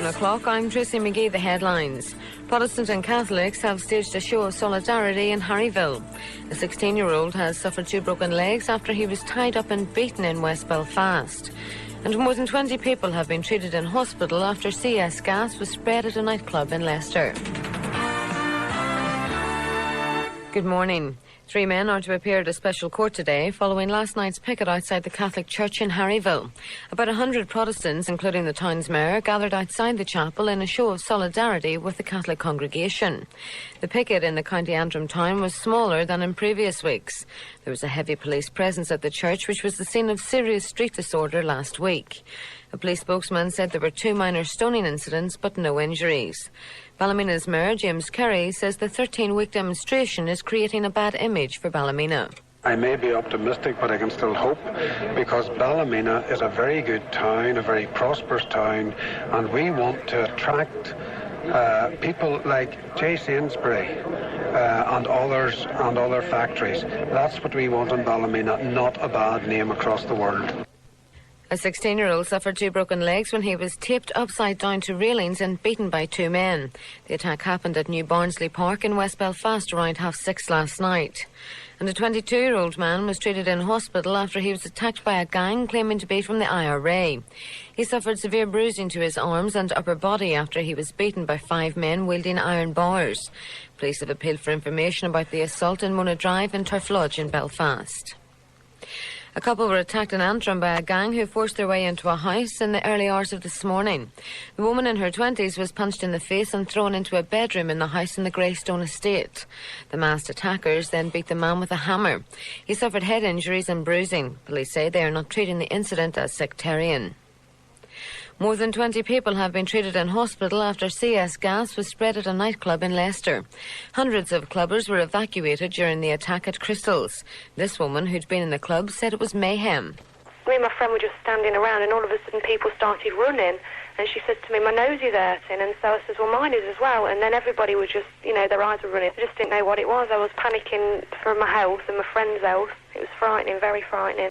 o'clock, I'm Tracey Magee. The headlines. Protestants and Catholics have staged a show of solidarity in Harryville. A 16-year-old has suffered 2 broken legs after he was tied up and beaten in West Belfast. And more than 20 people have been treated in hospital after CS gas was spread at a nightclub in Leicester. Good morning. 3 men are to appear at a special court today following last night's picket outside the Catholic Church in Harryville. About 100 Protestants, including the town's mayor, gathered outside the chapel in a show of solidarity with the Catholic congregation. The picket in the County Antrim town was smaller than in previous weeks. There was a heavy police presence at the church, which was the scene of serious street disorder last week. A police spokesman said there were 2 minor stoning incidents but no injuries. Ballymena's Mayor, James Kerry, says the 13-week demonstration is creating a bad image for Ballymena. I may be optimistic, but I can still hope, because Ballymena is a very good town, a very prosperous town, and we want to attract people like J. Sainsbury and others and other factories. That's what we want in Ballymena, not a bad name across the world. A 16-year-old suffered 2 broken legs when he was taped upside down to railings and beaten by 2 men. The attack happened at New Barnsley Park in West Belfast around 6:30 last night. And a 22-year-old man was treated in hospital after he was attacked by a gang claiming to be from the IRA. He suffered severe bruising to his arms and upper body after he was beaten by 5 men wielding iron bars. Police have appealed for information about the assault in Mona Drive in Turf Lodge in Belfast. A couple were attacked in Antrim by a gang who forced their way into a house in the early hours of this morning. The woman in her 20s was punched in the face and thrown into a bedroom in the house in the Greystone estate. The masked attackers then beat the man with a hammer. He suffered head injuries and bruising. Police say they are not treating the incident as sectarian. More than 20 people have been treated in hospital after CS gas was spread at a nightclub in Leicester. Hundreds of clubbers were evacuated during the attack at Crystal's. This woman, who'd been in the club, said it was mayhem. Me and my friend were just standing around and all of a sudden people started running, and she said to me, "My nose is hurting," and so I said, "Well, mine is as well," and then everybody was just, their eyes were running. I just didn't know what it was. I was panicking for my health and my friend's health. It was frightening, very frightening.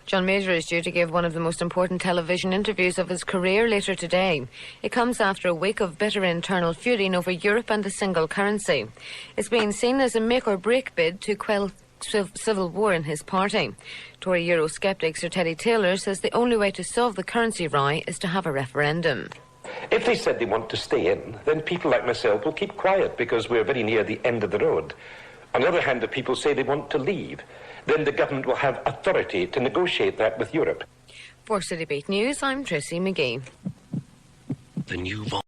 John Major is due to give one of the most important television interviews of his career later today. It comes after a week of bitter internal feuding over Europe and the single currency. It's being seen as a make-or-break bid to quell civil war in his party. Tory Eurosceptic Sir Teddy Taylor says the only way to solve the currency row is to have a referendum. If they said they want to stay in, then people like myself will keep quiet because we're very near the end of the road. On the other hand, if people say they want to leave, then the government will have authority to negotiate that with Europe. For Citybeat News, I'm Tracey Magee. The new